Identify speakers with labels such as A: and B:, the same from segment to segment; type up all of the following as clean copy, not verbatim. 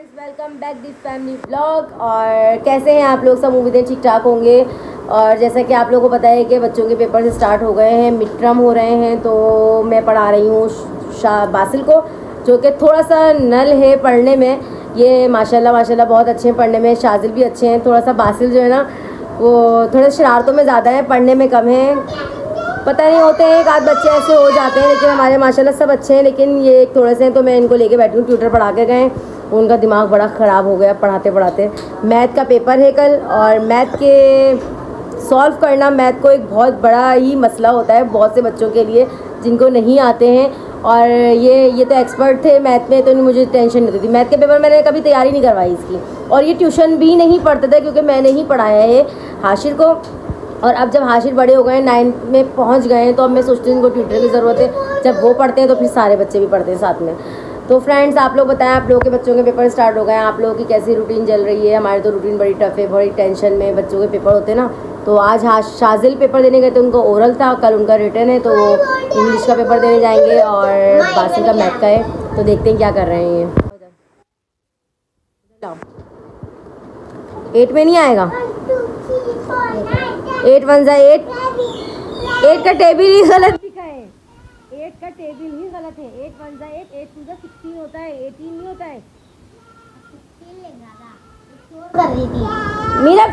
A: Friends, welcome back the family blog. और कैसे हैं आप लोग? सब उम्मीदें ठीक ठाक होंगे। और जैसा कि आप लोगों को पता है कि बच्चों के पेपर स्टार्ट हो गए हैं, मिड टर्म हो रहे हैं, तो मैं पढ़ा रही हूँ बासिल को, जो कि थोड़ा सा नल है पढ़ने में। ये माशाल्लाह बहुत अच्छे हैं पढ़ने में। शाजिल भी अच्छे हैं। थोड़ा सा बासिल जो है ना, वो थोड़े शरारतों में ज़्यादा है, पढ़ने में कम है। पता नहीं, होते हैं एक आध बच्चे ऐसे हो जाते हैं, लेकिन हमारे माशाल्लाह सब अच्छे हैं। लेकिन ये एक थोड़े से हैं, तो मैं इनको लेके बैठी हूँ। ट्यूटर पढ़ा के गए, उनका दिमाग बड़ा ख़राब हो गया पढ़ाते पढ़ाते। मैथ का पेपर है कल, और मैथ के सॉल्व करना मैथ को एक बहुत बड़ा ही मसला होता है बहुत से बच्चों के लिए जिनको नहीं आते हैं। और ये तो एक्सपर्ट थे मैथ में, तो मुझे टेंशन नहीं थी। मैथ के पेपर मैंने कभी तैयारी नहीं करवाई इसकी, और ये ट्यूशन भी नहीं पढ़ते थे क्योंकि मैंने ही पढ़ाया है हाशिर को। और अब जब हाशिर बड़े हो गए, 9th में पहुंच गए हैं, तो अब मैं सोचती हूँ इनको ट्यूटर की ज़रूरत है। जब वो पढ़ते हैं तो फिर सारे बच्चे भी पढ़ते हैं साथ में। तो फ्रेंड्स, आप लोग बताएं, आप लोगों के बच्चों के पेपर स्टार्ट हो गए हैं, आप लोगों की कैसी रूटीन चल रही है? हमारी तो रूटीन बड़ी टफ है, बड़ी टेंशन में बच्चों के पेपर होते हैं ना। तो आज शाजिल पेपर देने गए थे, उनको ओरल था, कल उनका रिटर्न है, तो इंग्लिश का पेपर देने जाएंगे और बासिल का मैथ का है। तो देखते हैं क्या कर रहे हैं ये। 8 में नहीं आएगा। 8 1 जा 8। 8 का टेबल ही गलत लिखा है। 8 का टेबल ही गलत है। 8 1 जा 8, 8 2 जा 16 होता है, 18 नहीं होता है। 16 लेगा शोर कर रही थी मीरा।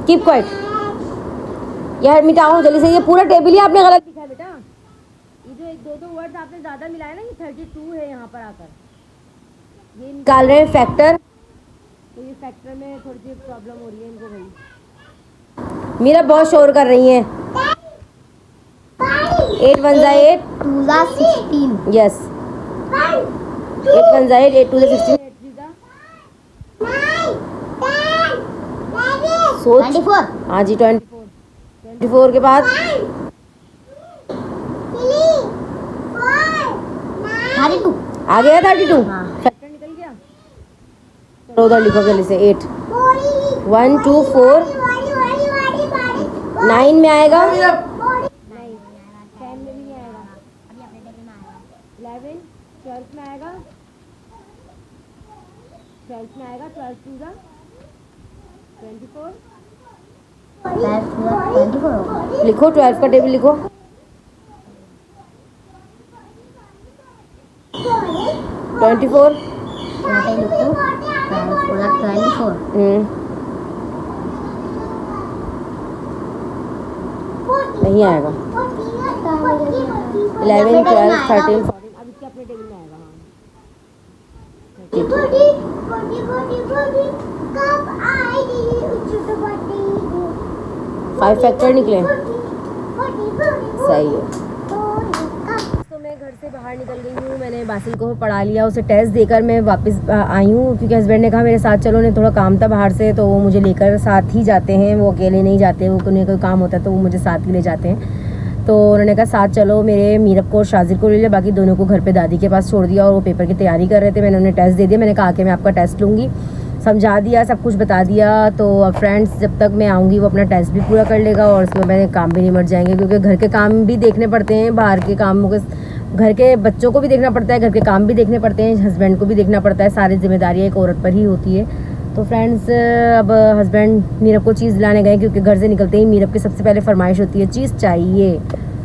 A: कीप क्वाइट यार, मिटाओ जल्दी से। ये पूरा टेबल ही आपने गलत लिखा है बेटा। ये जो एक दो वर्ड्स आपने ज़्यादा मिलाए ना, ये 32 है यहाँ पर आकर। ये निकाल रहे हैं फैक्टर, तो ये फैक्टर में थोड़ी सी प्रॉब्लम हो रही है इनको भाई। मीरा बहुत शोर कर रही हैं। 8 1 जा 8,
B: 2 जा 16।
A: यस, 8 1 जा 8, 8 2 जा 16, 8 3 जा सोच।
B: 24।
A: हाँ जी, 24 के बाद
B: 32
A: आ गया 32।
B: हाँ।
A: फैक्टर निकल गया। चलो उधर लिखो जल्दी से। 8 1 2 4 9 में आएगा। 10 में भी नहीं आएगा। 11 12 में आएगा। 12 में आएगा। 12 2 जा 24।
B: 24
A: लिखो 12 का टेबल लिखो। 24। नहीं आएगा। 11 12 13 14। अब इसके अपने टेबल में आएगा। हाँ, 5 फैक्टर निकले। सही है। तो मैं घर से बाहर निकल गई हूँ। मैंने बासिल को पढ़ा लिया, उसे टेस्ट देकर मैं वापस आई हूँ, क्योंकि हस्बैंड ने कहा मेरे साथ चलो, उन्हें थोड़ा काम था बाहर से, तो वो मुझे लेकर साथ ही जाते हैं। वो अकेले नहीं जाते, वो उन्हें कोई काम होता है तो वो मुझे साथ ही ले जाते हैं। तो उन्होंने कहा साथ चलो, मेरे मीरब को और शाजिर को ले लिया, बाकी दोनों को घर पे दादी के पास छोड़ दिया। और वो पेपर की तैयारी कर रहे थे। मैंने उन्हें टेस्ट दे दिया। मैंने कहा कि मैं आपका टेस्ट लूँगी, समझा दिया, सब कुछ बता दिया। तो अब फ्रेंड्स, जब तक मैं आऊँगी वो अपना टेस्ट भी पूरा कर लेगा, और उसमें मेरे काम भी निमट जाएंगे, क्योंकि घर के काम भी देखने पड़ते हैं, बाहर के कामों के, घर के बच्चों को भी देखना पड़ता है, घर के काम भी देखने पड़ते हैं, हस्बैंड को भी देखना पड़ता है। सारी जिम्मेदारियाँ एक औरत पर ही होती है। तो फ्रेंड्स, अब हस्बैंड मीरब को चीज़ लाने गए, क्योंकि घर से निकलते ही मीरब की सबसे पहले फरमाइश होती है चीज़ चाहिए।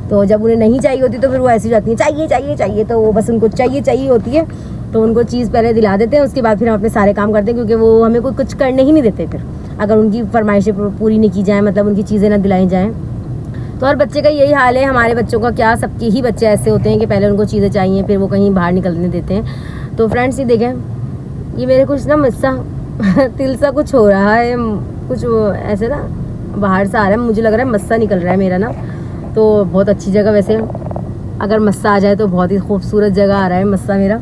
A: तो जब उन्हें नहीं चाहिए होती तो फिर वो ऐसी जाती है चाहिए चाहिए चाहिए, तो वो बस उनको चाहिए होती है। तो उनको चीज़ पहले दिला देते हैं, उसके बाद फिर हम अपने सारे काम करते हैं, क्योंकि वो हमें कोई कुछ करने ही नहीं देते फिर, अगर उनकी फरमाइशें पूरी नहीं की जाएँ, मतलब उनकी चीज़ें ना दिलाई जाएँ। तो हर बच्चे का यही हाल है, हमारे बच्चों का क्या, सबके ही बच्चे ऐसे होते हैं कि पहले उनको चीज़ें चाहिए, फिर वो कहीं बाहर निकलने देते हैं। तो फ्रेंड्स, ये देखें, ये मेरे कुछ ना मस्सा तिल सा कुछ हो रहा है, कुछ ऐसे ना बाहर से आ रहा है, मुझे लग रहा है मस्सा निकल रहा है मेरा ना। तो बहुत अच्छी जगह, वैसे अगर मस्सा आ जाए तो बहुत ही खूबसूरत जगह आ रहा है मस्सा मेरा।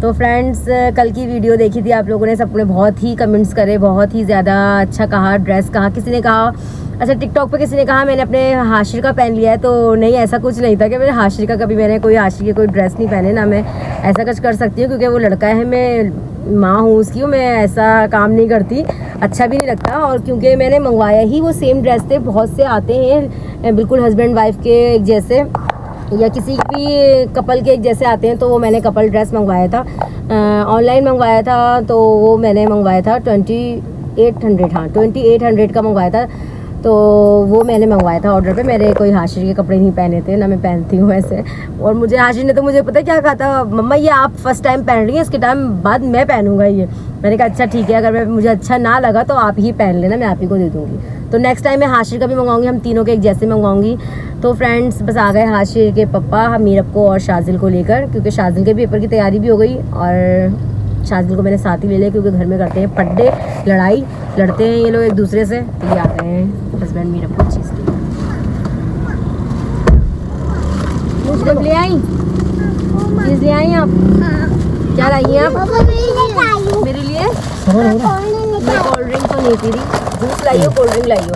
A: तो फ्रेंड्स, कल की वीडियो देखी थी आप लोगों ने, सबने बहुत ही कमेंट्स करे, बहुत ही ज़्यादा अच्छा कहा, ड्रेस कहा, किसी ने कहा, अच्छा टिकटॉक पे किसी ने कहा मैंने अपने हाशिर का पहन लिया है। तो नहीं, ऐसा कुछ नहीं था कि मेरे हाशिर का, कभी मैंने कोई हाशिर की कोई ड्रेस नहीं पहने, ना मैं ऐसा कुछ कर सकती हूँ, क्योंकि वो लड़का है, मैं माँ हूँ उसकी, मैं ऐसा काम नहीं करती, अच्छा भी नहीं लगता। और क्योंकि मैंने मंगवाया ही वो सेम ड्रेस थे, बहुत से आते हैं बिल्कुल हस्बैंड वाइफ के एक जैसे, या किसी भी कपल के जैसे आते हैं, तो वो मैंने कपल ड्रेस मंगवाया था, ऑनलाइन मंगवाया था। तो वो मैंने मंगवाया था 2800, हाँ 2800 का मंगवाया था। तो वो मैंने मंगवाया था ऑर्डर पे। मेरे कोई हाशिर के कपड़े नहीं पहने थे, ना मैं पहनती हूँ ऐसे। और मुझे हाशिर ने तो मुझे पता है क्या कहा था, मम्मा ये आप फर्स्ट टाइम पहन रही हैं, इसके टाइम बाद मैं पहनूंगा ये। मैंने कहा अच्छा ठीक है, अगर मुझे अच्छा ना लगा तो आप ही पहन लेना, मैं आप ही को दे दूँगी। तो नेक्स्ट टाइम मैं हाशिर का भी मंगवाऊंगी, हम तीनों के एक जैसे मंगवाऊंगी। तो फ्रेंड्स बस आ गए हाशिर के पापा मीरब को और शाजिल को लेकर, क्योंकि शाजिल के पेपर की तैयारी भी हो गई और शाजिल को मैंने साथ ही ले लिया, क्योंकि घर में करते हैं पड्डे, लड़ाई लड़ते हैं ये लोग एक दूसरे से। तो ये आ गए हैं हस्बैंड मीरब को चीज़ ले आई, चीज़ ले आई आप? क्या लाई हैं आप मेरे लिए? मैं कोल्ड ड्रिंक तो नहीं पी रही, जूस लाइयो, कोल्ड ड्रिंक लाइयो।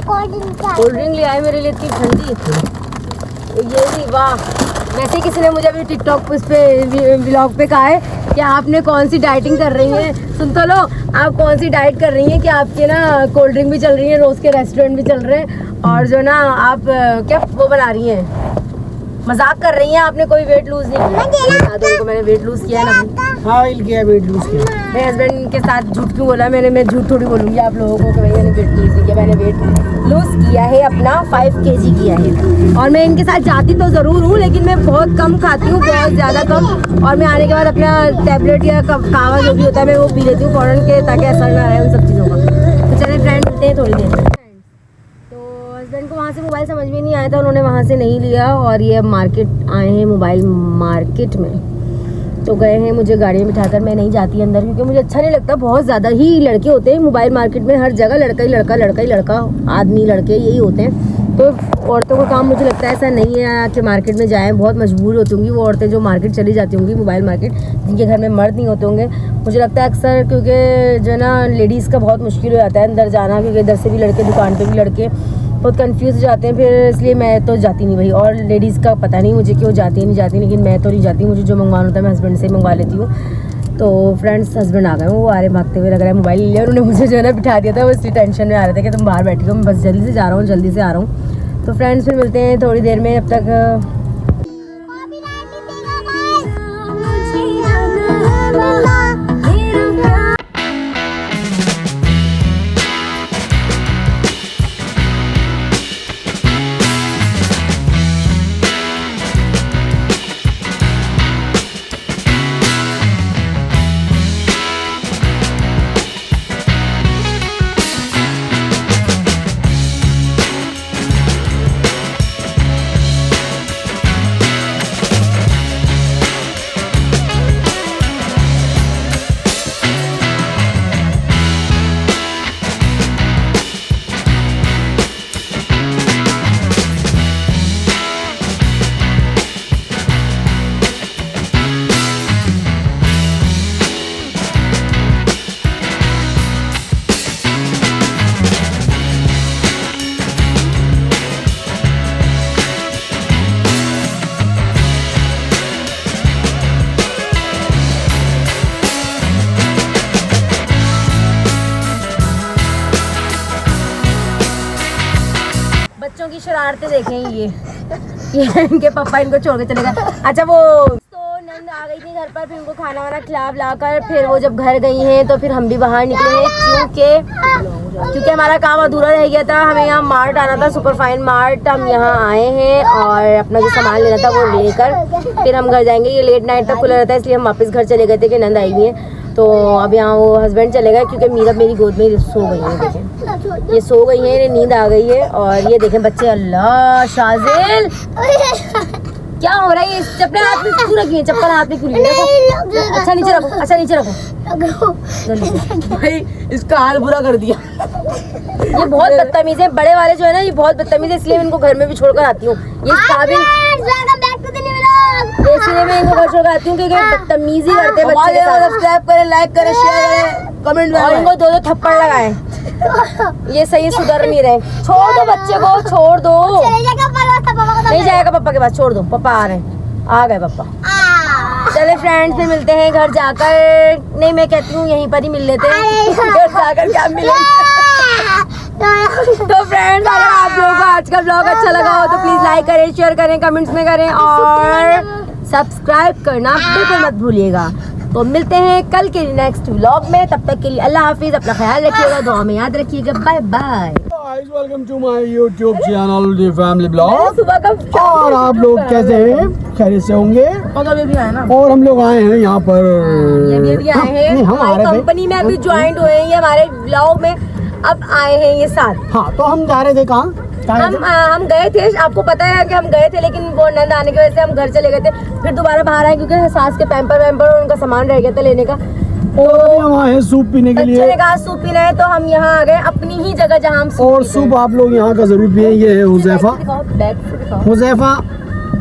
A: कोल्ड ड्रिंक ले आए मेरे लिए इतनी ठंडी। ये भी वाह। वैसे किसी ने मुझे अभी टिकटॉक उस पे व्लॉग पे कहा है कि आपने कौन सी डाइटिंग कर रही हैं। सुन तो लो, आप कौन सी डाइट कर रही हैं कि आपके ना कोल्ड ड्रिंक भी चल रही है, रोज़ के रेस्टोरेंट भी चल रहे हैं, और जो ना आप क्या वो बना रही हैं, मजाक कर रही हैं। आपने कोई वेट लूज नहीं किया? मैंने वेट लूज किया है ना।
C: हाँ किया, वेट लूज किया।
A: मेरे हस्बैंड के साथ झूठ क्यों बोला मैंने? मैं झूठ थोड़ी बोलूँगी आप लोगों को कि भाई मैंने वेट लूज नहीं किया। मैंने वेट लूज किया है अपना, 5 kg किया है। और मैं इनके साथ जाती तो ज़रूर हूँ, लेकिन मैं बहुत कम खाती हूँ, बहुत ज़्यादा कम। और मैं आने के बाद अपना टैबलेट या कावा जो भी होता है मैं वो पी लेती हूँ फ़ौरन के, ताकि असर ना रहे उन सब चीज़ों का। तो चलिए फ्रेंड मिलते हैं थोड़ी देर में। हस्बैंड को वहाँ से मोबाइल समझ में नहीं आया था, उन्होंने वहाँ से नहीं लिया, और ये अब मार्केट आए हैं, मोबाइल मार्केट में। तो गए हैं, मुझे गाड़ी में बिठाकर। मैं नहीं जाती अंदर, क्योंकि मुझे अच्छा नहीं लगता। बहुत ज़्यादा ही लड़के होते हैं मोबाइल मार्केट में, हर जगह लड़का ही लड़का, लड़का ही लड़का, आदमी लड़के यही होते हैं। तो औरतों का काम मुझे लगता है ऐसा नहीं है कि मार्केट में जाएँ, बहुत मजबूर होती होंगी वो औरतें जो मार्केट चली जाती होंगी, मोबाइल मार्केट, जिनके घर में मर्द नहीं होते होंगे। मुझे लगता है अक्सर, क्योंकि जो ना लेडीज़ का बहुत मुश्किल हो जाता है अंदर जाना, क्योंकि इधर से भी लड़के, दुकान पर भी लड़के बहुत कंफ्यूज हो जाते हैं फिर, इसलिए मैं तो जाती नहीं भाई। और लेडीज़ का पता नहीं मुझे क्यों जाती नहीं जाती, लेकिन मैं तो नहीं जाती। मुझे जो मंगवाना होता है मैं हस्बैंड से मंगवा लेती हूँ। तो फ्रेंड्स हस्बैंड आ गए, वो आ रहे भागते हुए, लग रहा है मोबाइल ले लिया। उन्होंने मुझे जो है ना बिठा दिया था, वो इसी टेंशन में आ रहे थे कि तुम बाहर बैठी हो, मैं बस जल्दी से जा रहा हूँ, जल्दी से आ रहा हूँ। तो फ्रेंड्स फिर मिलते हैं थोड़ी देर में, अब तक बच्चों की शरारतें देखें ये इनके पापा इनको छोड़ के चले गए। अच्छा वो तो नंद आ गई थी घर पर, फिर उनको खाना वाना खिला पिला कर फिर वो जब घर गई हैं तो फिर हम भी बाहर निकले हैं, क्योंकि हमारा काम अधूरा रह गया था। हमें यहाँ मार्ट आना था, सुपर फाइन मार्ट। हम यहाँ आए हैं और अपना जो सामान लेना था वो लेकर फिर हम घर जाएंगे। ये लेट नाइट तक खुला रहता है, इसलिए हम वापस घर चले गए थे कि नंद आई हैं। तो अब यहाँ वो हस्बैंड चले गए, क्योंकि मीरब मेरी गोद में सो गई है। देखें ये सो गई है, इन्हें नींद आ गई है। और ये देखें बच्चे, अल्लाह शाजिल क्या हो रहा है? चप्पल हाथ में क्यों रखी है? चप्पल हाथ में क्यों रखी है? अच्छा नीचे रखो, अच्छा नीचे रखो।
C: भाई इसका हाल बुरा कर दिया।
A: ये बहुत बदतमीज है, बड़े वाले जो है ना ये बहुत बदतमीज है, इसलिए मैं इनको घर में भी छोड़कर आती हूँ। ये काबिल इसलिए मैं इनको घर छोड़कर आती हूँ, क्योंकि बदतमीजी करते हैं बच्चे के साथ।
C: सब्सक्राइब करें, लाइक करें, शेयर करें, कमेंट में,
A: और इनको 2-2 थप्पड़ लगाएं। ये सही सुधर नहीं रहे। छोड़ दो बच्चे को, छोड़ दो। नहीं जाएगा पापा के पास, छोड़ दो, पापा आ रहे हैं, आ गए पापा। चले फ्रेंड्स फिर मिलते हैं घर जाकर। नहीं मैं कहती हूँ यहीं पर ही मिल लेते हैं, घर जाकर क्या मिलेंगे। तो फ्रेंड्स, अगर आप लोगों को आज का ब्लॉग अच्छा लगा हो तो प्लीज लाइक करें, शेयर करें, कमेंट्स में करें और सब्सक्राइब करना बिल्कुल मत भूलिएगा। तो मिलते हैं कल के नेक्स्ट व्लॉग में, तब तक के लिए अल्लाह हाफिज, अपना ख्याल रखिएगा, दुआ में याद रखिएगा, bye bye.
C: Guys welcome to my YouTube channel the family blog.
A: सुबह का
C: और आप लोग कैसे हैं? खैरियत से होंगे।
A: और भी आए ना,
C: और हम लोग आए हैं यहाँ पर,
A: ये भी आए हैं,
C: नहीं, हम आ
A: हमारी
C: रहे थे।
A: कंपनी में अभी ज्वाइन हुए हैं, ये हमारे व्लॉग में अब आए हैं ये साथ।
C: हाँ, तो हम जा रहे थे कहाँ?
A: हम गए थे, आपको पता है कि हम गए थे, लेकिन वो नंद आने की वजह से हम घर चले गए थे, फिर दोबारा बाहर आए क्योंकि सास के पैम्पर वैम्पर और उनका सामान रह गया था लेने का।
C: और अभी हम आए हैं सूप पीने के लिए।
A: सूप पीना है तो हम यहाँ आ गए अपनी ही जगह जहाँ हम
C: और सूप आप लोग यहाँ का जरूर पिए। ये है हुजैफा, हुजैफा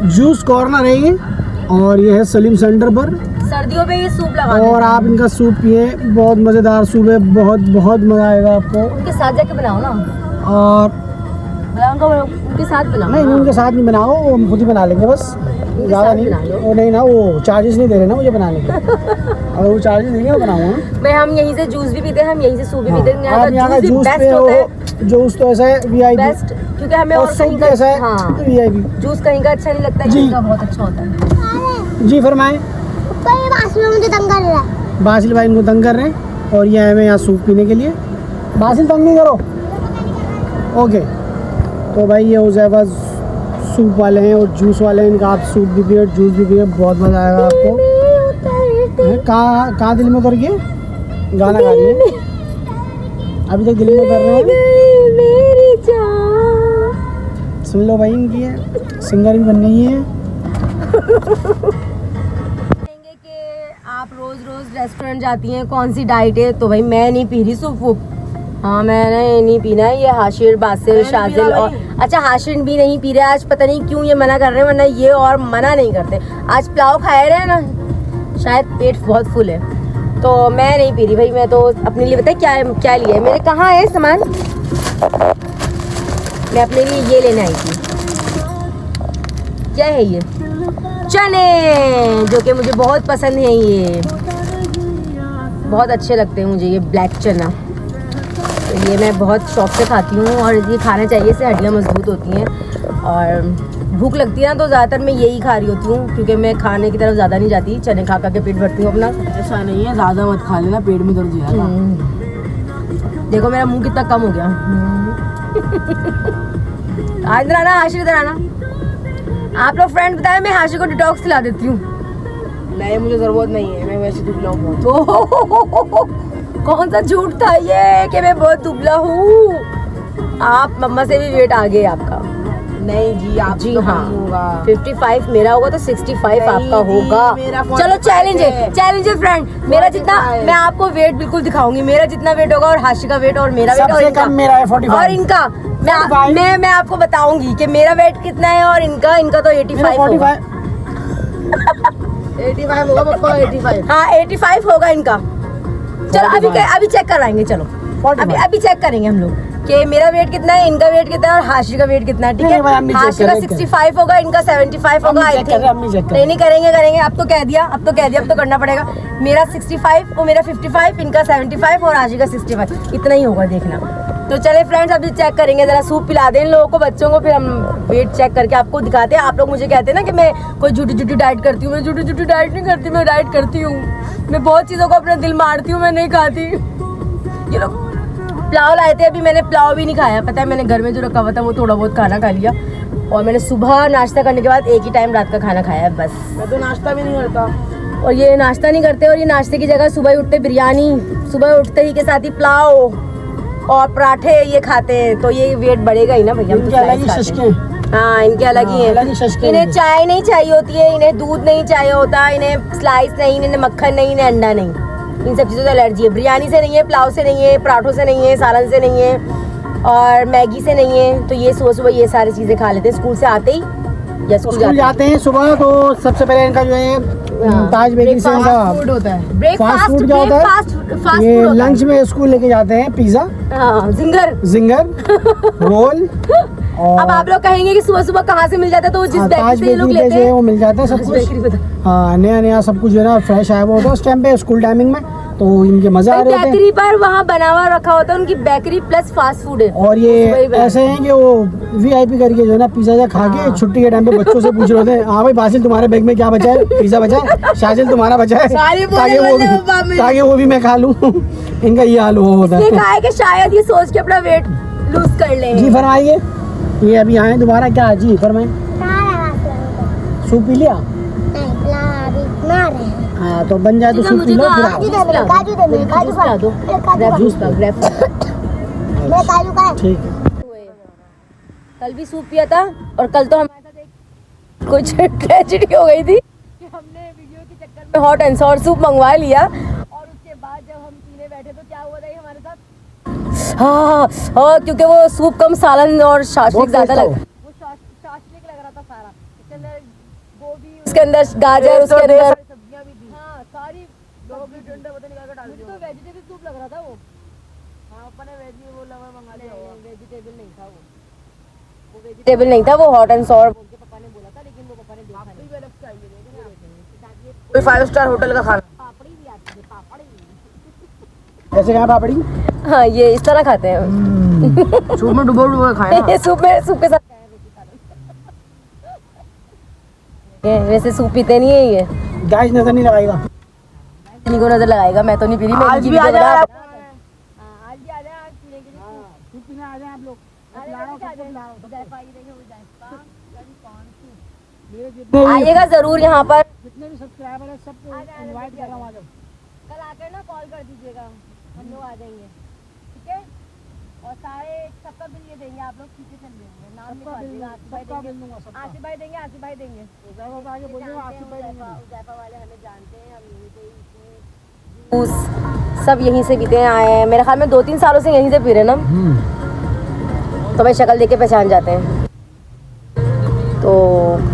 C: जूस कॉर्नर है ये, और ये है सलीम सेंटर पर।
A: सर्दियों में ये सूप लगा
C: और आप इनका सूप पिए, बहुत मजेदार सूप है, बहुत बहुत मजा आएगा आपको।
A: उनके साथ जाके बनाओ ना,
C: और
A: उनके साथ बनाओ।
C: नहीं, उनके साथ नहीं बनाओ, वो हम खुद ही बना लेंगे बस, ज़्यादा नहीं। वो नहीं ना, वो चार्जेस नहीं दे रहे ना मुझे बनाने के। अगर वो चार्जेस देंगे मैं बनाऊंगा ना।
A: भाई हम यहीं से जूस भी पीते हैं, हम यहीं से सूप भी पीते हैं।
C: आप यहाँ का जूस पे हो, जूस तो ऐसा है VIP
A: बेस्ट, क्योंकि हमें
C: और
A: और कहीं
C: सूप
A: का
C: ऐसा है
A: हाँ,
C: VIP।
A: जूस कहीं का अच्छा नहीं लगता,
C: जी।
A: कहीं का बहुत अच्छा होता है।
C: जी फरमाएं।
B: मुझे तंग कर रहा है।
C: बासिल भाई इनको तंग कर रहे हैं और ये आए हुए यहाँ सूप पीने के लिए। बासिल तंग नहीं करो, ओके। तो भाई ये हुजैफा सूप वाले हैं और जूस वाले हैं, इनका आप सूप भी पिए जूस भी पिए, बहुत मज़ा आएगा आपको। कहाँ दिल में उतर गए? गाना गा रही है अभी तक दिल में उतर रहे हैं। सुन लो भाई, इनकी है सिंगर भी बन रही है।
A: कि आप रोज रोज रेस्टोरेंट जाती हैं, कौन सी डाइट है? तो भाई मैं नहीं पी रही सूप वूप, हाँ मैंने नहीं पीना है। ये हाशिर, बासिल, शाजिल और अच्छा हाशिर भी नहीं पी रहे आज, पता नहीं क्यों ये मना कर रहे हैं, वरना ये और मना नहीं करते। आज पुलाव खाए रहे ना, शायद पेट बहुत फुल है, तो मैं नहीं पी रही भाई। मैं तो अपने लिए बताए क्या लिया है मेरे, कहाँ है सामान, मैं अपने लिए ये लेने आई थी। क्या है ये? चने, जो कि मुझे बहुत पसंद है, ये बहुत अच्छे लगते हैं मुझे, ये ब्लैक चना। तो ये मैं बहुत शौक से खाती हूँ और ये खाना चाहिए, इससे हड्डियाँ मजबूत होती हैं। और भूख लगती है ना तो ज़्यादातर मैं यही खा रही होती हूँ, क्योंकि मैं खाने की तरफ ज़्यादा नहीं जाती, चने खा के पेट भरती हूँ अपना।
C: ऐसा नहीं है, ज़्यादा मत खा लेना, पेट में दर्द हो जाएगा।
A: देखो मेरा मुंह कितना कम हो गया। इधर आना हाशिर, इधर आना। आप लोग फ्रेंड बताए, मैं हाशिर को डिटॉक्स खिला देती हूँ।
C: नहीं, मुझे ज़रूरत नहीं है, मैं वैसे दुबला हूँ।
A: कौन सा झूठ था ये कि मैं बहुत दुबला हूँ? आप मम्मा से भी वेट आ गए आपका।
C: नहीं जी, आप
A: जी
C: तो
A: हाँ,
C: कम होगा।
A: 55 मेरा होगा तो 65 आपका होगा।
C: मेरा
A: चलो
C: 45
A: चैलेंज है,
C: है।
A: चैलेंज है फ्रेंड। मेरा जितना,
C: 45
A: मैं आपको वेट बिल्कुल दिखाऊंगी, मेरा जितना वेट होगा और हाशिर का वेट और मेरा वेट और
C: सबसे
A: इनका
C: कम मेरा है 45।
A: और इनका
C: 45।
A: मैं आपको बताऊंगी कि मेरा वेट कितना है और इनका तो 85 होगा।
C: 85 होगा पक्का, 85।
A: हाँ 85 होगा इनका। चलो अभी चेक कराएंगे, चलो
C: 45।
A: अभी चेक करेंगे हम लोग कि मेरा वेट कितना है, इनका वेट कितना है और हाशिर का वेट कितना है। ठीक
C: नहीं, भाई, हम
A: है,
C: नहीं check
A: हाशिर का
C: करेंगे।
A: 65 होगा, इनका 75 होगा।
C: हम नहीं
A: आई
C: check कर रहे, हम नहीं check कर रहे।
A: नहीं करेंगे। अब तो कह दिया, अब तो करना पड़ेगा। मेरा 65 और मेरा 55, इनका 75 और हाशिर का 65, इतना ही होगा, देखना। तो चले फ्रेंड्स, अभी चेक करेंगे, जरा सूप पिला दें इन लोगों को, बच्चों को, फिर हम वेट चेक करके आपको दिखाते हैं। आप लोग मुझे कहते हैं ना कि मैं कोई झूठी डाइट करती हूँ, मैं झूठी डाइट नहीं करती, मैं डाइट करती हूँ। मैं बहुत चीज़ों को अपना दिल मारती हूँ, मैं नहीं खाती। ये लोग पुलाव लाए थे, अभी मैंने पुलाव भी नहीं खाया, पता है मैंने घर में जो रखा हुआ था वो थोड़ा बहुत खाना खा लिया, और मैंने सुबह नाश्ता करने के बाद एक ही टाइम रात का खाना खाया है बस।
C: मैं तो नाश्ता भी नहीं करता।
A: और ये नाश्ता नहीं करते, और ये नाश्ते की जगह सुबह उठते बिरयानी, सुबह उठते ही के साथ ही पुलाव और पराठे ये खाते हैं, तो ये वेट बढ़ेगा ही ना भैया। हम तो
C: इनके अलग ही
A: slice
C: शशके
A: खाते हैं। हाँ इनके अलग ही
C: अलग ही
A: है।
C: शशके
A: इन्हें
C: हैं।
A: चाय नहीं चाहिए होती है, इन्हें दूध नहीं चाहिए होता, इन्हें स्लाइस नहीं, इन्हें मक्खन नहीं, इन्हें अंडा नहीं, इन सब चीज़ों से एलर्जी है। बिरयानी से नहीं है, पुलाव से नहीं है, पराठों से नहीं है, सालन से नहीं है और मैगी से नहीं है। तो ये सुबह ये सारी चीज़ें खा लेते हैं स्कूल से आते ही, या स्कूल
C: जाते हैं सुबह, तो सबसे पहले इनका जो है ताज बेकरी से इनका
A: फूड होता है,
C: फास्ट
A: ब्रेकफास्ट
C: फूड क्या होता है,
A: फास्ट
C: ये
A: फूड
C: लंच में स्कूल लेके जाते हैं पिज्जा,
A: हाँ
C: जिंगर, रोल। और
A: अब आप लोग कहेंगे कि सुबह सुबह कहाँ से मिल जाता है, तो जिस बेकरी
C: ताज
A: से ये लोग
C: बेकरी पे
A: लेते
C: जो है
A: हैं
C: वो मिल जाता है सब कुछ।
A: बेकरी पता।
C: हाँ, नया सब कुछ जो है ना फ्रेश आया हुआ होता है उस टाइम पे स्कूल टाइमिंग में। तो इनके मजे आ रहे होते हैं।
A: बेकरी पर वहाँ बना हुआ रखा होता है, उनकी बेकरी प्लस फास्ट फूड है।
C: और ये
A: वही बात।
C: ऐसे हैं कि वो VIP करके जो है ना पिज्जा खा के छुट्टी के टाइम पे बच्चों से पूछ रहे होते हैं, हाँ भाई बासिल तुम्हारे बैग में क्या बचा है, पिज्जा बचा है, शाजिल तुम्हारा बचा है, ताकि वो भी मैं खा लूँ। इनका ये हाल हुआ होता है।
A: कहा है कि शायद ये सोच के अपना वेट लूज कर ले।
C: जी फरमाइए, ये अभी आए दोबारा, क्या जी फरमाए। सूप पी लिया? हाँ तो बन जाए तो सूप पी लो फिर आओ। ठीक है।
A: कल भी सूप पिया था और कल तो हमारे साथ एक कुछ ट्रेजेडी हो गई थी कि हमने वीडियो के चक्कर में हॉट एंड सॉर सूप मंगवा लिया और उसके बाद जब हम पीने बैठे तो क्या हुआ था ये हमारे साथ। हाँ क्योंकि वो सूप कम सालन और शाशलिक ज्यादा लग, वो शाशलिक लग रहा था सारा। इसके अंदर गोभी, उसके अंदर गाजर, उसके अंदर सब्जियां भी थी। हाँ सारी तो वेजिटेबल सूप लग रहा था वो। हाँ अपने वेजिटेबल मंगा लिया, वेजिटेबल नहीं था वो वेजिटेबल नहीं था, वो हॉट एंड सॉर बोल के पापा ने बोला था, लेकिन वो पापा ने देखा नहीं। भी अलग चाहिए कोई 5 स्टार होटल का खाना। पापड़ी भी आती है, पापड़ी
C: ऐसे कहाँ पापड़ी?
A: हाँ ये इस तरह खाते हैं,
C: सूप में डुबो खाए ना।
A: सूप के साथ वैसे सूप पीते नहीं है ये।
C: गाइस नजर नहीं लगाएगा,
A: इन्हीं को नजर लगाएगा, मैं तो नहीं पी रही।
C: आज भी आ जाए आप,
A: आज भी आ जाए, आज पीने के लिए
C: सूप पीने आ जाए आप लोग।
A: आइएगा जरूर यहाँ पर।
C: जितने भी सब्सक्राइबर है सबको इनवाइट कर रहा हूँ।
A: कल आकर ना कॉल कर दीजिएगा, हम लोग आ जाएंगे, ठीक है। और सारे सबका बिल ये देंगे, आप लोग पीछे चल देंगे, नाम लिखवा दीजिएगा। आसिफ भाई देंगे, आसिफ भाई देंगे। उज़ैफा वाले हमें जानते हैं, हम यहीं से जूस सब यहीं से पीते हैं आए हैं। मेरे ख्याल में 2-3 सालों से यहीं से पी रहे ना, तो मैं शक्ल देख के पहचान जाते हैं। तो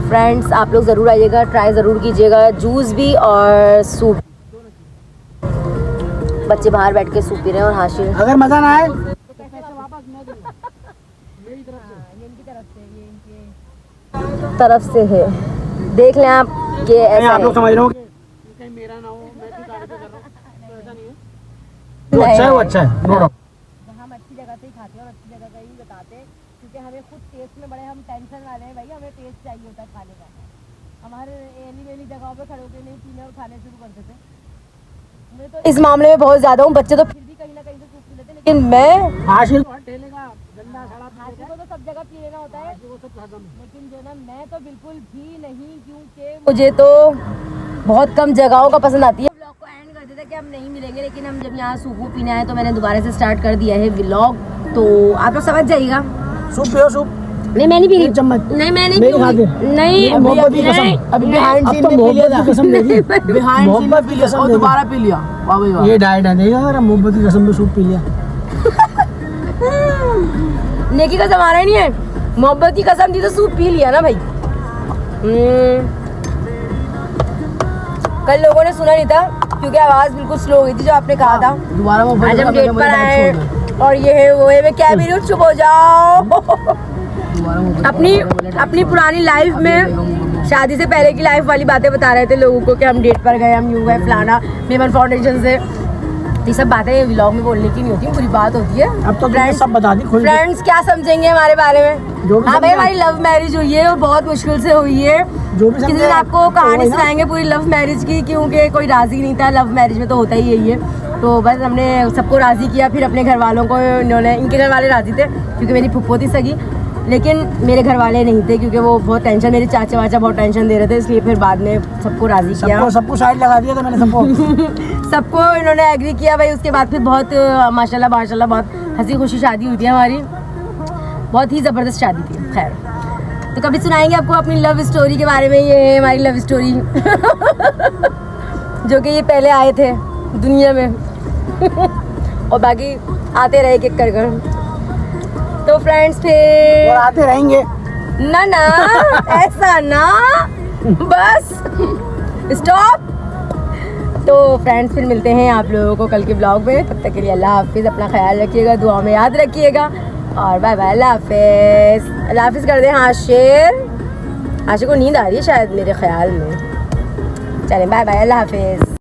A: फ्रेंड्स आप लोग ज़रूर आइएगा, ट्राई ज़रूर कीजिएगा, जूस भी और सूप। बच्चे बाहर बैठ के सूप पी रहे हैं और हाशिर।
C: अगर मजा ना आए तो
A: पैसे वापस मैं दूंगा मेरी तरफ से। ये इनकी तरफ से, ये इनके तरफ से है। देख लें आप कि ऐसा
C: आप लोग समझ रहे हो कि कहीं मेरा ना हो, मैं भी तारीफ कर रहा हूं, तो ऐसा नहीं है। जो अच्छा है वो अच्छा है, नो डाउट।
A: हम अच्छी जगह से ही खाते हैं और अच्छी जगह का ही बताते हैं, क्योंकि हमें खुद टेस्ट में बड़े हम टेंशन वाले हैं भाई, हमें टेस्ट चाहिए होता है खाने का। हमारे एली वेली जगहों पे खड़े होकर नहीं पीने और खाने शुरू करते थे। मैं तो इस मामले में बहुत ज़्यादा हूँ, बच्चे तो फिर भी कहीं ना कहीं से सूप पी लेते, लेकिन मैं
C: हाशिर ठेलेगा गंदा सड़ा
A: हाशिर को तो सब जगह पी लेना होता है,
C: वो सब हजम है।
A: लेकिन जो ना मैं तो बिल्कुल भी नहीं, क्योंकि मुझे तो बहुत कम जगहों का पसंद आती है। व्लॉग को एंड कर देते कि हम नहीं मिलेंगे, लेकिन हम जब यहाँ सूप पीने आए तो मैंने दोबारा से स्टार्ट कर दिया है व्लॉग, तो आप लोग समझ जाइएगा।
C: सूप पियो सूप।
A: नहीं मैं नहीं पी रही,
C: एक चम्मच
A: नहीं मैं नहीं
C: मेरी खा दे।
A: नहीं
C: मोहब्बत की कसम, अभी बिहाइंड सीन में पी लिया, कसम दे दी, बिहाइंड सीन में पी लिया और दोबारा पी लिया। वाह भाई वाह, ये डाइट है, देखा जरा, मोहब्बत की कसम पे सूप पी लिया।
A: नेकी का जमाना ही नहीं है, मोहब्बत की कसम थी तो सूप पी लिया ना भाई। कल लोगों ने सुना नहीं था क्योंकि आवाज बिल्कुल स्लो हो गई थी जो आपने कहा था।
C: दोबारा वो
A: आज हम डेट पर आए और ये है वो है, मैं क्या भी चुप हो जाओ। अपनी पुरानी लाइफ में, शादी से पहले की लाइफ वाली बातें बता रहे थे लोगों को कि हम डेट पर गए, हम यूं गए फलाना, मेमन फाउंडेशन से। ये सब बातें व्लॉग में बोलने की नहीं होती, बुरी बात होती है।
C: अब तो फ्रेंड्स सब बता दी,
A: फ्रेंड्स क्या समझेंगे हमारे बारे में। हाँ भाई हमारी लव मैरिज हुई है और बहुत मुश्किल से हुई है। किसी दिन आपको कहानी सुनाएंगे पूरी लव मैरिज की, क्योंकि कोई राजी नहीं था। लव मैरिज में तो होता ही यही है। तो बस हमने सबको राजी किया, फिर अपने घर वालों को इन्होंने, इनके घर वाले राजी थे क्योंकि मेरी फुप्पो थी सगी, लेकिन मेरे घर वाले नहीं थे क्योंकि वो बहुत टेंशन, मेरे चाचा वाचा बहुत टेंशन दे रहे थे, इसलिए फिर बाद में सबको राजी किया,
C: सबको साइड लगा दिया था मैंने सबको।
A: सबको इन्होंने एग्री किया भाई। उसके बाद फिर बहुत माशाल्लाह बहुत हंसी खुशी शादी हुई थी हमारी, बहुत ही ज़बरदस्त शादी थी। खैर तो कभी सुनाएंगे आपको अपनी लव स्टोरी के बारे में। ये है हमारी लव स्टोरी जो कि ये पहले आए थे दुनिया में और बाकी आते रहे एक कर कर। तो फ्रेंड्स फिर
C: और आते रहेंगे
A: ना ऐसा ना, बस स्टॉप। तो फ्रेंड्स फिर मिलते हैं आप लोगों को कल के ब्लॉग में। तब तक के लिए अल्लाह हाफिज़, अपना ख्याल रखिएगा, दुआ में याद रखिएगा और बाय बाय, अल्लाह हाफिज़। अल्लाह हाफिज़ कर दें। हाशिर को नींद आ रही है शायद मेरे ख्याल में। चलें बाय बाय, अल्लाह हाफिज़।